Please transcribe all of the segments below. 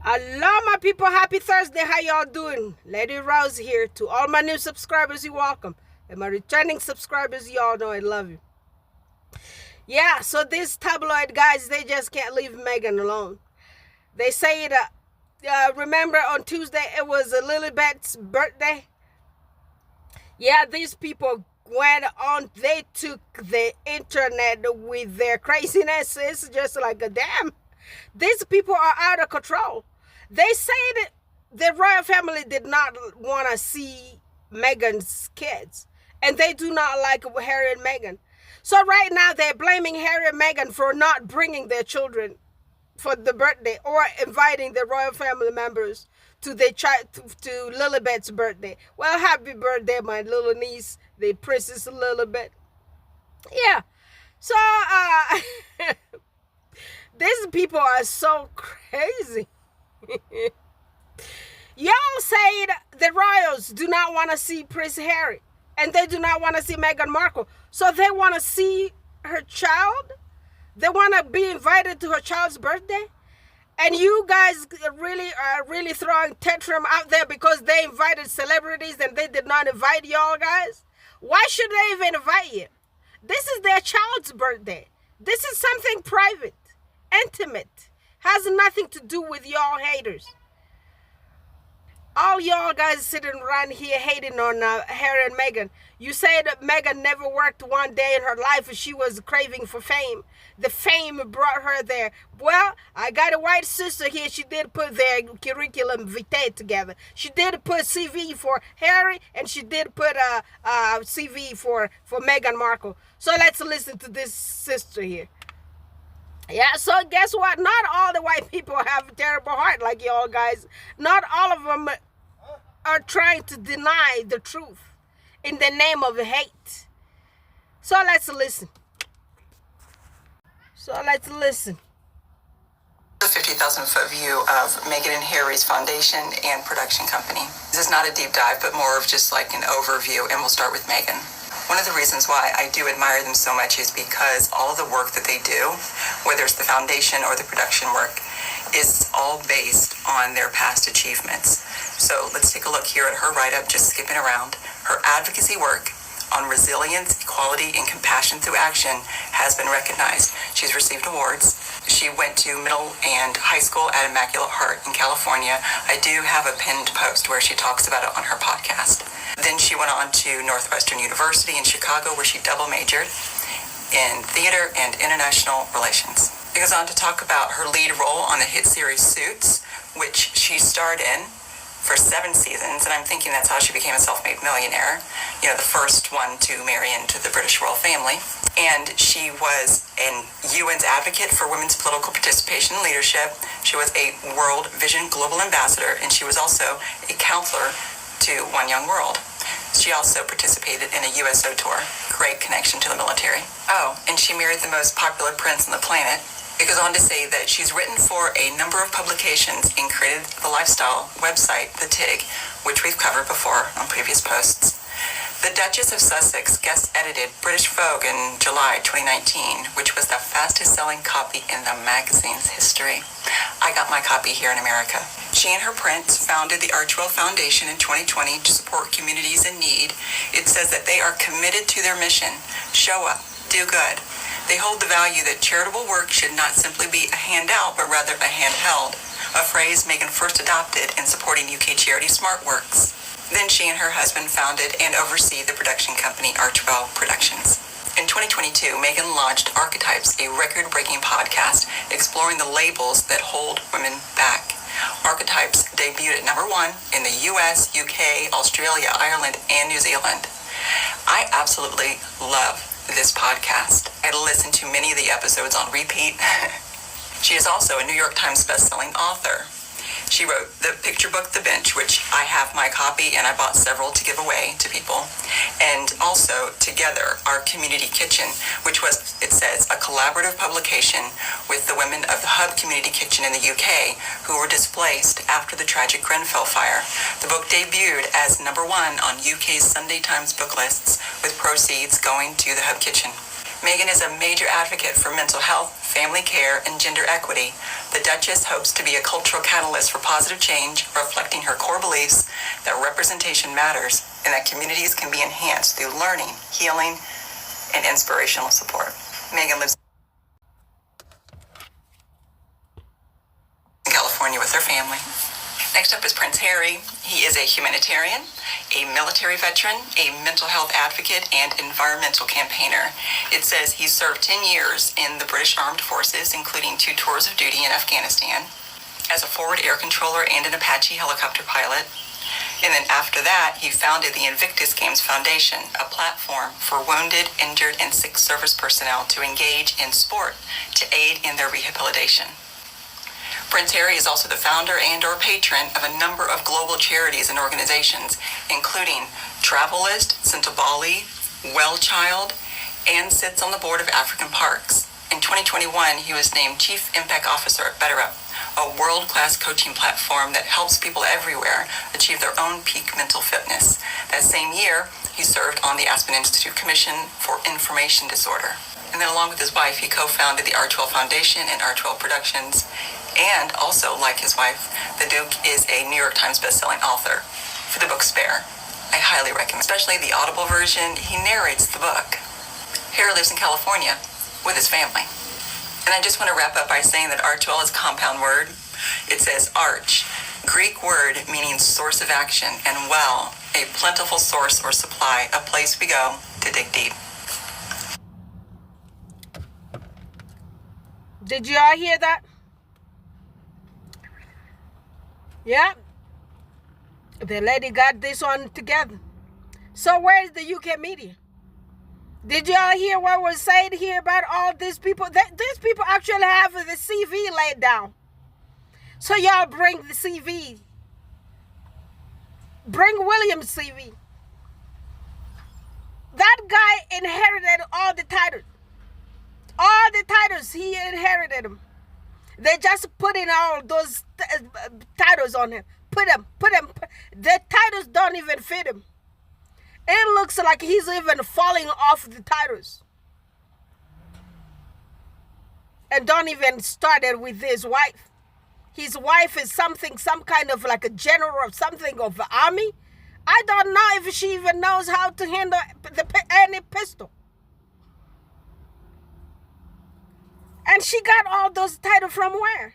Hello, my people. Happy Thursday. How y'all doing? Lady Rose here. To all my new subscribers, you're welcome. And my returning subscribers, y'all know I love you. Yeah, so these tabloid guys, they just can't leave Meghan alone. They say that, remember on Tuesday, it was Lilibet's birthday? Yeah, these people went on, they took the internet with their craziness. It's just like a damn. These people are out of control. They said the royal family did not want to see Meghan's kids, and they do not like Harry and Meghan. So right now they're blaming Harry and Meghan for not bringing their children for the birthday or inviting the royal family members to to Lilibet's birthday. Well, happy birthday, my little niece, the Princess Lilibet. Yeah. So these people are so crazy. Y'all said the royals do not want to see Prince Harry, and they do not want to see Meghan Markle. So they want to see her child. They want to be invited to her child's birthday. And you guys are really throwing tantrum out there because they invited celebrities and they did not invite y'all guys. Why should they even invite you? This is their child's birthday. This is something private, intimate. Has nothing to do with y'all haters. All y'all guys sitting around here hating on Harry and Meghan. You said that Meghan never worked one day in her life and she was craving for fame. The fame brought her there. Well, I got a white sister here. She did put their curriculum vitae together. She did put CV for Harry and she did put a CV for Meghan Markle. So let's listen to this sister here. Yeah, so guess what? Not all the white people have a terrible heart like y'all guys. Not all of them are trying to deny the truth in the name of hate. So let's listen. The 50,000-foot view of Meghan and Harry's foundation and production company. This is not a deep dive, but more of just like an overview, and we'll start with Meghan. One of the reasons why I do admire them so much is because all of the work that they do, whether it's the foundation or the production work, is all based on their past achievements. So let's take a look here at her write-up, just skipping around. Her advocacy work on resilience, equality, and compassion through action has been recognized. She's received awards. She went to middle and high school at Immaculate Heart in California. I do have a pinned post where she talks about it on her podcast. Then she went on to Northwestern University in Chicago, where she double majored in theater and international relations. She goes on to talk about her lead role on the hit series Suits, which she starred in for 7 seasons, and I'm thinking that's how she became a self-made millionaire. You know, the first one to marry into the British royal family. And she was an UN's advocate for women's political participation and leadership. She was a World Vision Global Ambassador, and she was also a counselor to One Young World. She also participated in a USO tour. Great connection to the military. Oh, and she married the most popular prince on the planet. It goes on to say that she's written for a number of publications and created the lifestyle website, The TIG, which we've covered before on previous posts. The Duchess of Sussex guest-edited British Vogue in July 2019, which was the fastest-selling copy in the magazine's history. I got my copy here in America. She and her prince founded the Archwell Foundation in 2020 to support communities in need. It says that they are committed to their mission. Show up, do good. They hold the value that charitable work should not simply be a handout, but rather a handheld, a phrase Meghan first adopted in supporting UK charity SmartWorks. Then she and her husband founded and oversee the production company Archwell Productions. In 2022, Meghan launched Archetypes, a record-breaking podcast exploring the labels that hold women back. Archetypes debuted at #1 in the US, UK, Australia, Ireland, and New Zealand. I absolutely love this podcast. I listened to many of the episodes on repeat. She is also a New York Times bestselling author. She wrote the picture book, The Bench, which I have my copy and I bought several to give away to people. And also Together, Our Community Kitchen, which was, it says, a collaborative publication with the women of the Hub Community Kitchen in the UK who were displaced after the tragic Grenfell fire. The book debuted as #1 on UK's Sunday Times book lists with proceeds going to the Hub Kitchen. Meghan is a major advocate for mental health, family care, and gender equity. The Duchess hopes to be a cultural catalyst for positive change, reflecting her core beliefs that representation matters and that communities can be enhanced through learning, healing, and inspirational support. Meghan lives in California with her family. Next up is Prince Harry. He is a humanitarian, a military veteran, a mental health advocate, and environmental campaigner. It says he served 10 years in the British Armed Forces, including 2 tours of duty in Afghanistan, as a forward air controller and an Apache helicopter pilot. And then after that, he founded the Invictus Games Foundation, a platform for wounded, injured, and sick service personnel to engage in sport to aid in their rehabilitation. Prince Harry is also the founder and or patron of a number of global charities and organizations, including Travelist, Sent to Bali, Well Child, and sits on the board of African Parks. In 2021, he was named Chief Impact Officer at BetterUp, a world-class coaching platform that helps people everywhere achieve their own peak mental fitness. That same year, he served on the Aspen Institute Commission for Information Disorder. And then along with his wife, he co-founded the R12 Foundation and R12 Productions. And also, like his wife, the Duke is a New York Times bestselling author for the book Spare. I highly recommend, especially the Audible version. He narrates the book. Harry lives in California with his family. And I just want to wrap up by saying that R12 is a compound word. It says arch, Greek word meaning source of action, and well, a plentiful source or supply, a place we go to dig deep. Did you all hear that? Yeah. The lady got this one together. So where is the UK media? Did y'all hear what was said here about all these people? These people actually have the CV laid down. So y'all bring the CV. Bring William's CV. That guy inherited all the titles. All the titles, he inherited them. They just put in all those titles on him. Put them. The titles don't even fit him. It looks like he's even falling off the titles. And don't even start it with his wife. His wife is some kind of like a general of something of the army. I don't know if she even knows how to handle any pistol. And she got all those titles from where?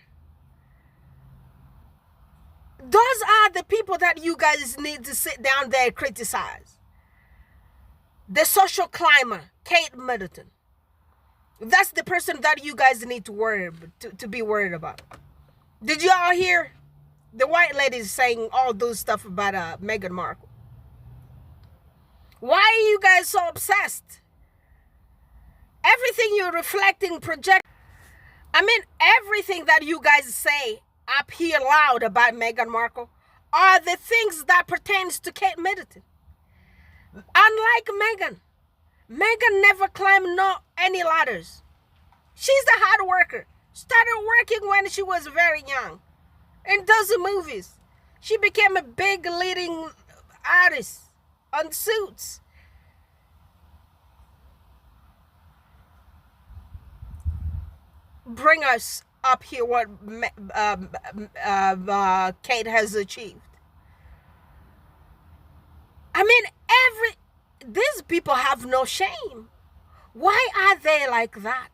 Those are the people that you guys need to sit down there and criticize. The social climber, Kate Middleton. That's the person that you guys need to be worried about. Did you all hear the white ladies saying all those stuff about Meghan Markle? Why are you guys so obsessed? Everything you're reflecting, project. I mean, everything that you guys say up here loud about Meghan Markle are the things that pertains to Kate Middleton. Unlike Meghan never climbed any ladders. She's a hard worker. Started working when she was very young and does movies. She became a big leading artist on Suits. Bring us up here what Kate has achieved. I mean, these people have no shame. Why are they like that?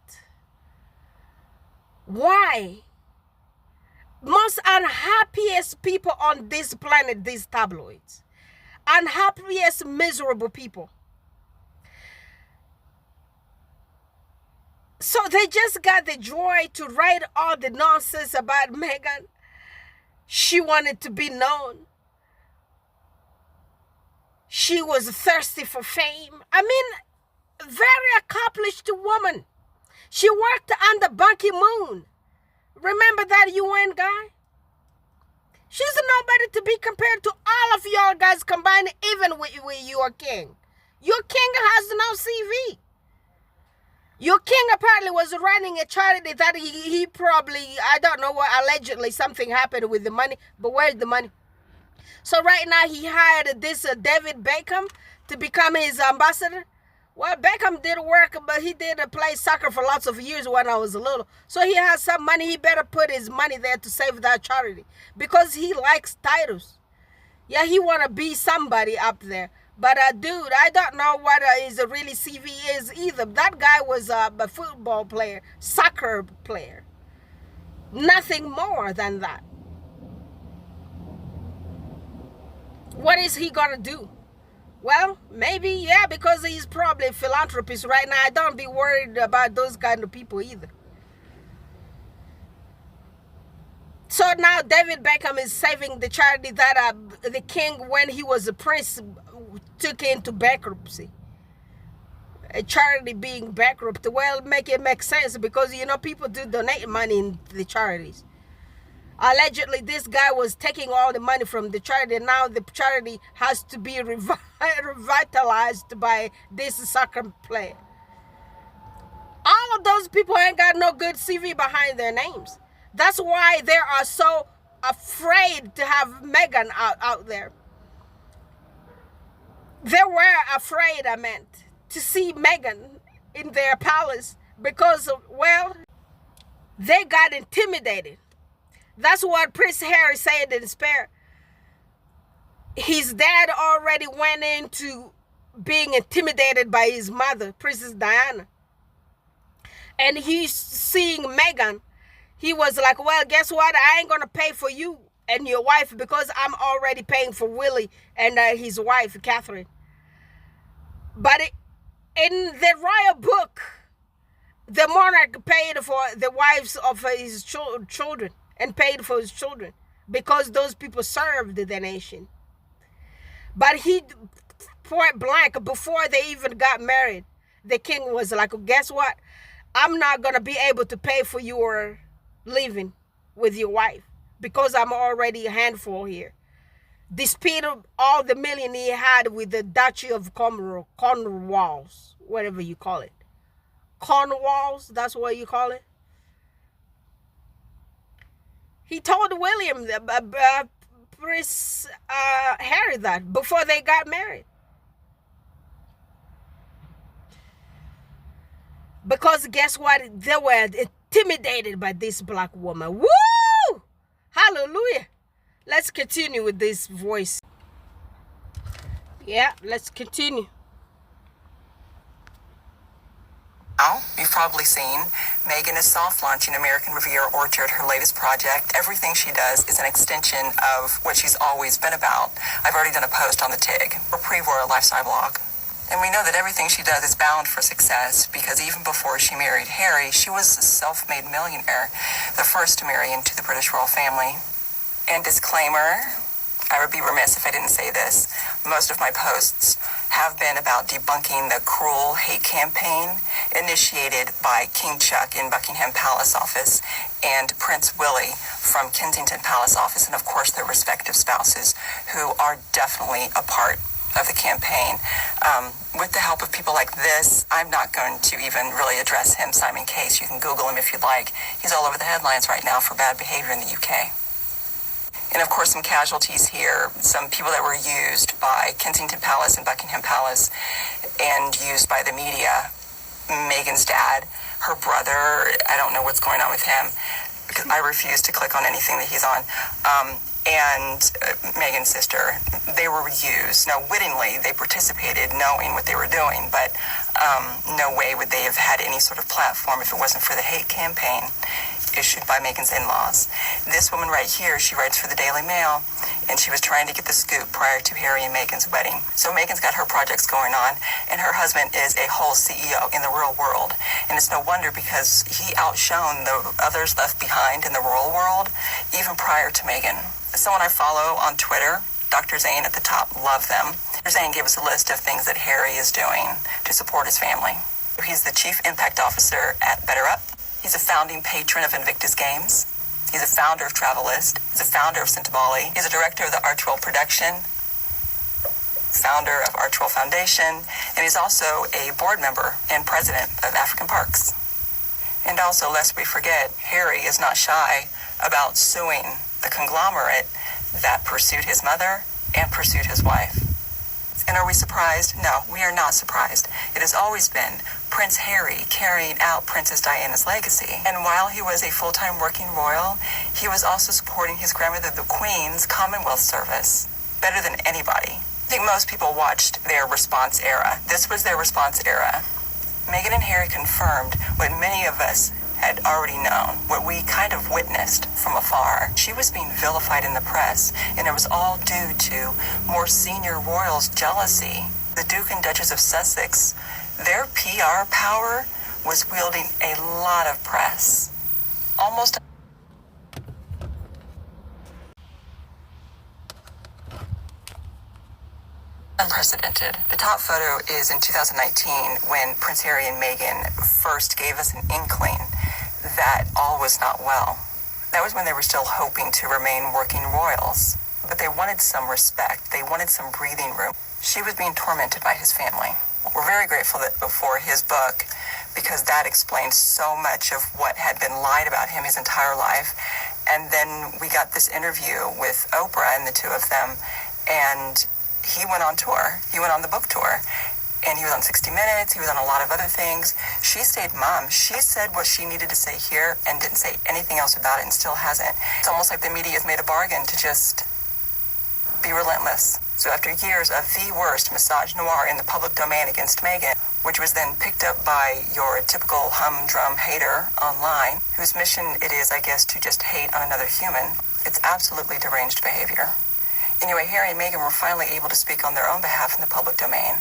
Why? Most unhappiest people on this planet, these tabloids. Unhappiest, miserable people. So they just got the joy to write all the nonsense about Meghan. She wanted to be known. She was thirsty for fame. I mean, very accomplished woman. She worked under Ban Ki-moon. Remember that UN guy? She's nobody to be compared to all of y'all guys combined, even with your king. Your king has no CV. Your king apparently was running a charity that he probably, I don't know what, allegedly something happened with the money, but where's the money? So right now he hired this David Beckham to become his ambassador. Well, Beckham did work, but he did play soccer for lots of years when I was little. So he has some money. He better put his money there to save that charity because he likes titles. Yeah, he want to be somebody up there. But dude, I don't know what his really CV is either. That guy was a football player, soccer player. Nothing more than that. What is he gonna do? Well, maybe, yeah, because he's probably a philanthropist right now. I don't be worried about those kind of people either. So now David Beckham is saving the charity that the king, when he was a prince, took into bankruptcy. A charity being bankrupt. Well, make it make sense because, you know, people do donate money in the charities. Allegedly, this guy was taking all the money from the charity. Now the charity has to be revitalized by this soccer player. All of those people ain't got no good CV behind their names. That's why they are so afraid to have Meghan out there. They were afraid, I meant, to see Meghan in their palace because, well, they got intimidated. That's what Prince Harry said in Spare. His dad already went into being intimidated by his mother, Princess Diana. And he's seeing Meghan. He was like, well, guess what? I ain't going to pay for you and your wife because I'm already paying for Willie and his wife, Catherine. But in the royal book, the monarch paid for the wives of his children and paid for his children because those people served the nation. But he, point blank, before they even got married, the king was like, guess what? I'm not going to be able to pay for your living with your wife because I'm already a handful here. Despite all the million he had with the Duchy of Cornwalls, whatever you call it. Cornwalls, that's what you call it. He told William, Prince Harry, that before they got married. Because guess what? They were intimidated by this black woman. Woo! Hallelujah. Let's continue with this voice. Yeah, let's continue. Now, you've probably seen Meghan is soft launching American Riviera Orchard, her latest project. Everything she does is an extension of what she's always been about. I've already done a post on the TIG, or pre-royal lifestyle blog. And we know that everything she does is bound for success because even before she married Harry, she was a self-made millionaire, the first to marry into the British royal family. And disclaimer, I would be remiss if I didn't say this. Most of my posts have been about debunking the cruel hate campaign initiated by King Chuck in Buckingham Palace office and Prince Willie from Kensington Palace office, and of course their respective spouses, who are definitely a part of the campaign. With the help of people like this, I'm not going to even really address him, Simon Case. You can Google him if you'd like. He's all over the headlines right now for bad behavior in the UK. And of course, some casualties here, some people that were used by Kensington Palace and Buckingham Palace and used by the media. Meghan's dad, her brother, I don't know what's going on with him because I refuse to click on anything that he's on. And Meghan's sister, they were used. Now, wittingly, they participated knowing what they were doing, but no way would they have had any sort of platform if it wasn't for the hate campaign issued by Meghan's in-laws. This woman right here, she writes for the Daily Mail, and she was trying to get the scoop prior to Harry and Meghan's wedding. So Meghan's got her projects going on, and her husband is a whole CEO in the real world. And it's no wonder because he outshone the others left behind in the royal world, even prior to Meghan. Someone I follow on Twitter, Dr. Zane at the top, love them. Dr. Zane gave us a list of things that Harry is doing to support his family. He's the Chief Impact Officer at Better Up. He's a founding patron of Invictus Games. He's a founder of Travelist. He's a founder of Bali. He's a director of the Archwell Production, founder of Archwell Foundation, and he's also a board member and president of African Parks. And also, lest we forget, Harry is not shy about suing the conglomerate that pursued his mother and pursued his wife. And are we surprised? No, we are not surprised. It has always been Prince Harry carrying out Princess Diana's legacy. And while he was a full-time working royal, he was also supporting his grandmother, the Queen's Commonwealth service, better than anybody. I think most people watched their response era. This was their response era. Meghan and Harry confirmed what many of us had already known, what we kind of witnessed from afar. She was being vilified in the press, and it was all due to more senior royals' jealousy. The Duke and Duchess of Sussex, their PR power was wielding a lot of press. Almost unprecedented. The top photo is in 2019 when Prince Harry and Meghan first gave us an inkling that all was not well. That was when they were still hoping to remain working royals, but they wanted some respect. They wanted some breathing room. She was being tormented by his family. We're very grateful for his book because that explains so much of what had been lied about him his entire life. And then we got this interview with Oprah and the two of them, and he went on tour. He went on the book tour, and he was on 60 Minutes. He was on a lot of other things. She stayed mum. She said what she needed to say here and didn't say anything else about it, and still hasn't. It's almost like the media has made a bargain to just be relentless. So after years of the worst misogynoir in the public domain against Meghan, which was then picked up by your typical humdrum hater online, whose mission it is, I guess, to just hate on another human, it's absolutely deranged behavior. Anyway, Harry and Meghan were finally able to speak on their own behalf in the public domain,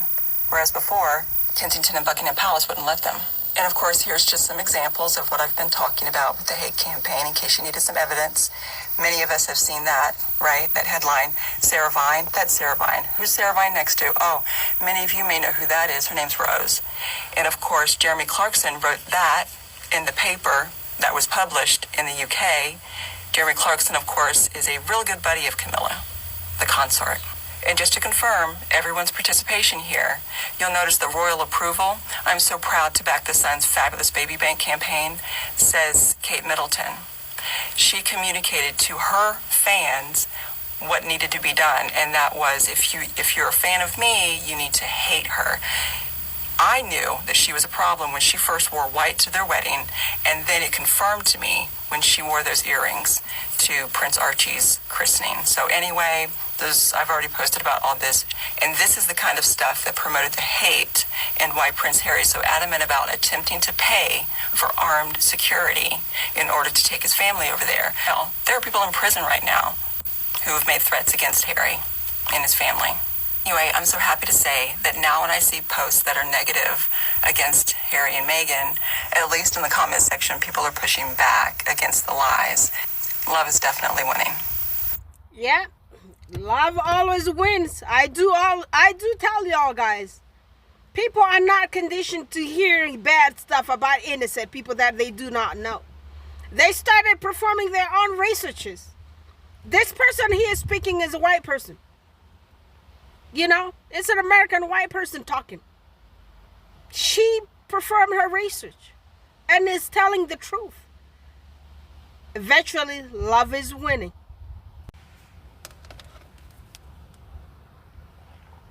whereas before, Kensington and Buckingham Palace wouldn't let them. And of course, here's just some examples of what I've been talking about with the hate campaign, in case you needed some evidence. Many of us have seen that, right? That headline, Sarah Vine. That's Sarah Vine. Who's Sarah Vine next to? Oh, many of you may know who that is. Her name's Rose. And of course, Jeremy Clarkson wrote that in the paper that was published in the UK. Jeremy Clarkson, of course, is a real good buddy of Camilla, the consort. And just to confirm everyone's participation here, you'll notice the royal approval. I'm so proud to back the Sun's fabulous baby bank campaign, says Kate Middleton. She communicated to her fans what needed to be done, and that was, if you're a fan of me, you need to hate her. I knew that she was a problem when she first wore white to their wedding, and then it confirmed to me when she wore those earrings to Prince Archie's christening. So anyway, I've already posted about all this, and this is the kind of stuff that promoted the hate and why Prince Harry is so adamant about attempting to pay for armed security in order to take his family over there. Now, there are people in prison right now who have made threats against Harry and his family. Anyway, I'm so happy to say that now when I see posts that are negative against Harry and Meghan, at least in the comment section, people are pushing back against the lies. Love is definitely winning. Yeah, love always wins. I do tell y'all guys, people are not conditioned to hearing bad stuff about innocent people that they do not know. They started performing their own researches. This person he is speaking is a white person. You know, it's an American white person talking. She performed her research and is telling the truth. Eventually, love is winning.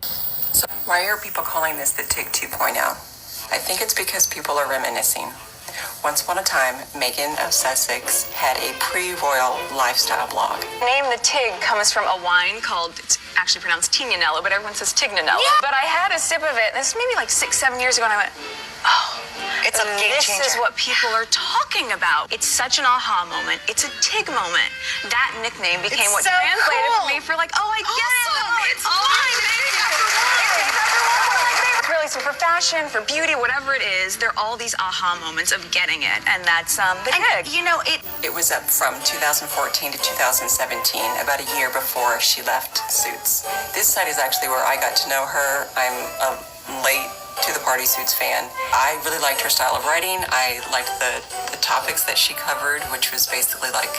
So why are people calling this the TIG 2.0? I think it's because people are reminiscing. Once upon a time, Meghan of Sussex had a pre-royal lifestyle blog. The name the TIG comes from a wine called, it's actually pronounced Tignanello, but everyone says Tignanello. Yeah. But I had a sip of it, this maybe like 6-7 years ago, and I went, oh, it's a game changer. This is what people are talking about. It's such an aha moment. It's a TIG moment. That nickname became what so translated cool. for me for like, oh, I get it. It's fine. Really, so for fashion, for beauty, whatever it is, there are all these aha moments of getting it, and that's the TIG. You know, It was up from 2014 to 2017, about a year before she left Suits. This site is actually where I got to know her. I'm a late to the party Suits fan. I really liked her style of writing. I liked the topics that she covered, which was basically like,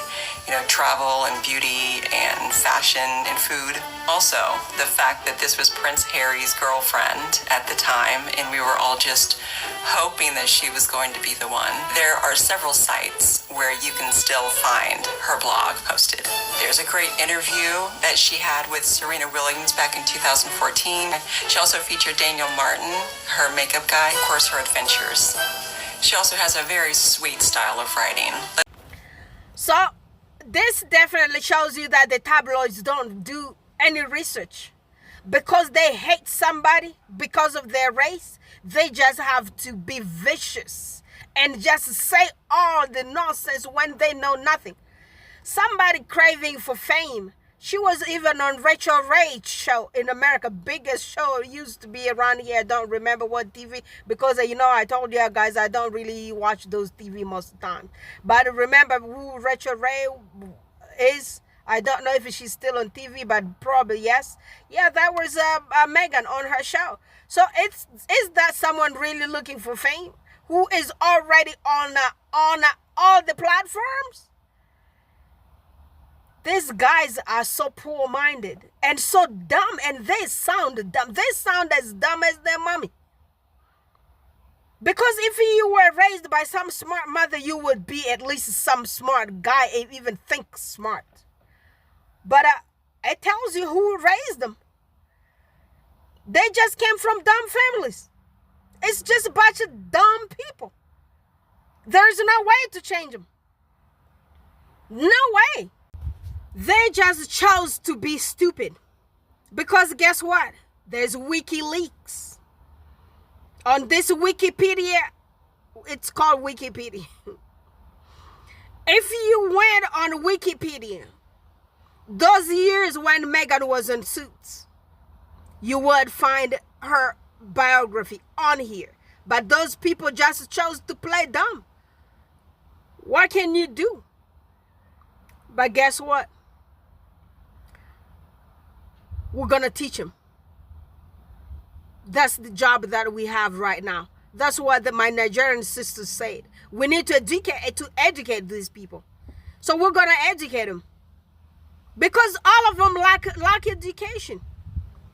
travel and beauty and fashion and food. Also, the fact that this was Prince Harry's girlfriend at the time, and we were all just hoping that she was going to be the one. There are several sites where you can still find her blog posted. There's a great interview that she had with Serena Williams back in 2014. She also featured Daniel Martin, her makeup guy, of course, her adventures. She also has a very sweet style of writing. So this definitely shows you that the tabloids don't do any research. Because they hate somebody because of their race, they just have to be vicious and just say all the nonsense when they know nothing. Somebody craving for fame. She was even on Rachel Ray's show in America, biggest show. It used to be around here. I don't remember what TV, because I told you guys I don't really watch those TV most of the time. But I remember who Rachel Ray is. I don't know if she's still on TV, but probably yes. Yeah, that was Meghan on her show. So is that someone really looking for fame who is already on all the platforms? These guys are so poor-minded and so dumb, and they sound dumb. They sound as dumb as their mommy. Because if you were raised by some smart mother, you would be at least some smart guy, even think smart. But it tells you who raised them. They just came from dumb families. It's just a bunch of dumb people. There's no way to change them. No way. They just chose to be stupid. Because guess what? There's WikiLeaks. On this Wikipedia, it's called Wikipedia. If you went on Wikipedia, those years when Meghan was in Suits, you would find her biography on here. But those people just chose to play dumb. What can you do? But guess what? We're going to teach them. That's the job that we have right now. That's what my Nigerian sisters said. We need to educate these people. So we're going to educate them. Because all of them lack education.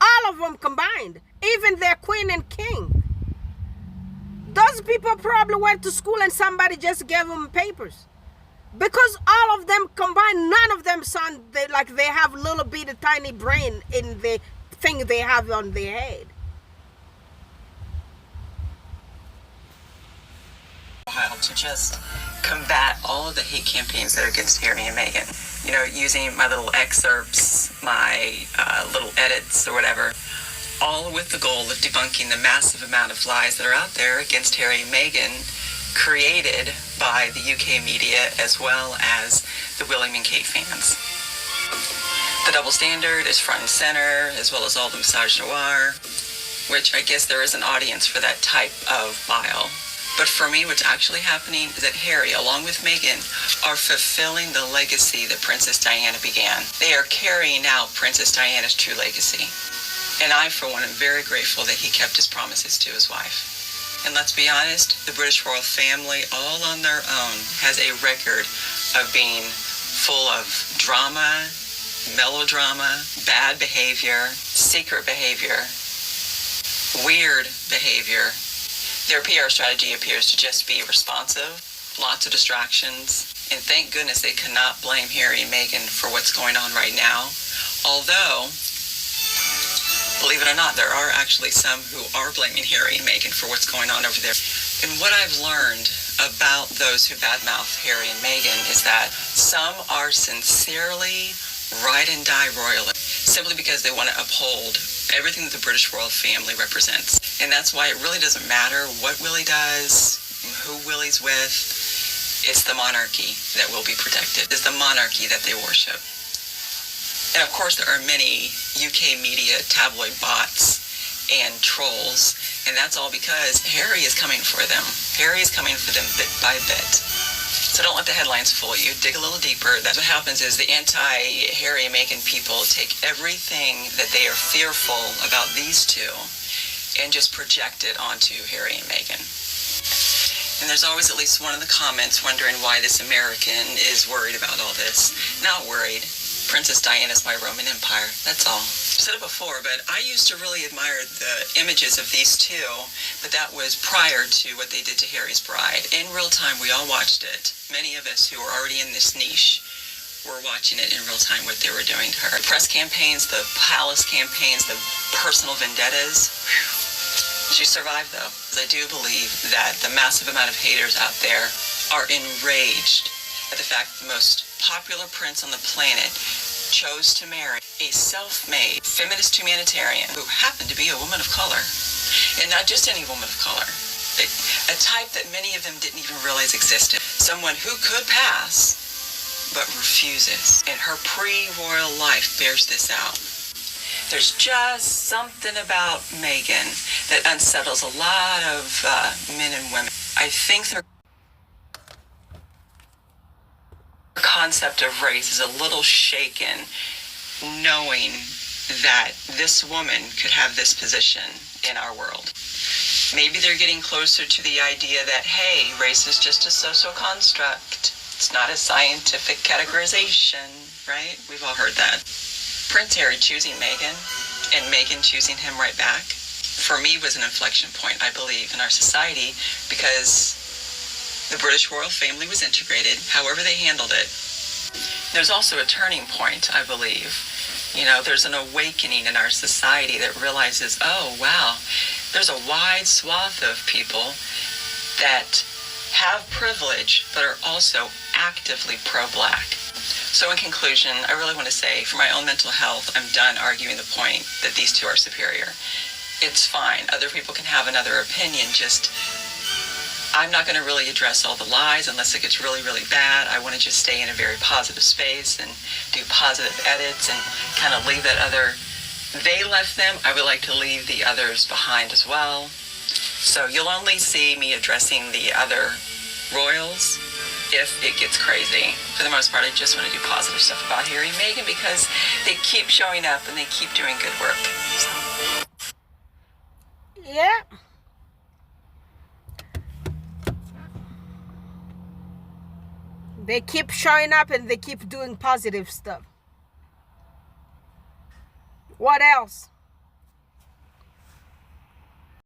All of them combined. Even their queen and king. Those people probably went to school and somebody just gave them papers. Because all of them combined, none of them sound like they have a little bit of tiny brain in the thing they have on their head. To just combat all of the hate campaigns that are against Harry and Meghan. Using my little excerpts, my little edits or whatever, all with the goal of debunking the massive amount of lies that are out there against Harry and Meghan, created by the UK media as well as the William and Kate fans. The double standard is front and center, as well as all the misogynoir, which I guess there is an audience for that type of bile. But for me, what's actually happening is that Harry, along with Meghan, are fulfilling the legacy that Princess Diana began. They are carrying out Princess Diana's true legacy. And I, for one, am very grateful that he kept his promises to his wife. And let's be honest, the British royal family, all on their own, has a record of being full of drama, melodrama, bad behavior, secret behavior, weird behavior. Their PR strategy appears to just be responsive, lots of distractions, and thank goodness they cannot blame Harry and Meghan for what's going on right now. Although, believe it or not, there are actually some who are blaming Harry and Meghan for what's going on over there. And what I've learned about those who badmouth Harry and Meghan is that some are sincerely ride and die royally, simply because they want to uphold everything that the British royal family represents. And that's why it really doesn't matter what Willie does, who Willie's with. It's the monarchy that will be protected. It's the monarchy that they worship. And of course, there are many UK media tabloid bots and trolls, and that's all because Harry is coming for them. Harry is coming for them bit by bit. So don't let the headlines fool you. Dig a little deeper. That's what happens is the anti-Harry and Meghan people take everything that they are fearful about these two and just project it onto Harry and Meghan. And there's always at least one in the comments wondering why this American is worried about all this. Not worried. Princess Diana's my Roman Empire. That's all. I've said it before, but I used to really admire the images of these two, but that was prior to what they did to Harry's bride. In real time, we all watched it. Many of us who were already in this niche were watching it in real time, what they were doing to her. The press campaigns, the palace campaigns, the personal vendettas. She survived, though. I do believe that the massive amount of haters out there are enraged at the fact that the most popular prince on the planet chose to marry a self-made feminist humanitarian who happened to be a woman of color. And not just any woman of color. A type that many of them didn't even realize existed. Someone who could pass, but refuses. And her pre-royal life bears this out. There's just something about Meghan that unsettles a lot of men and women. I think their concept of race is a little shaken, knowing that this woman could have this position in our world. Maybe they're getting closer to the idea that, hey, race is just a social construct. It's not a scientific categorization, right? We've all heard that. Prince Harry choosing Meghan and Meghan choosing him right back, for me, was an inflection point, I believe, in our society, because the British royal family was integrated, however they handled it. There's also a turning point, I believe. You know, there's an awakening in our society that realizes, oh, wow, there's a wide swath of people that have privilege, but are also actively pro-black. So in conclusion, I really want to say, for my own mental health, I'm done arguing the point that these two are superior. It's fine. Other people can have another opinion, just I'm not going to really address all the lies unless it gets really, really bad. I want to just stay in a very positive space and do positive edits and kind of leave that other, they left them, I would like to leave the others behind as well. So you'll only see me addressing the other royals if it gets crazy. For the most part, I just want to do positive stuff about Harry and Meghan because they keep showing up and they keep doing good work. So. Yeah. They keep showing up and they keep doing positive stuff. What else?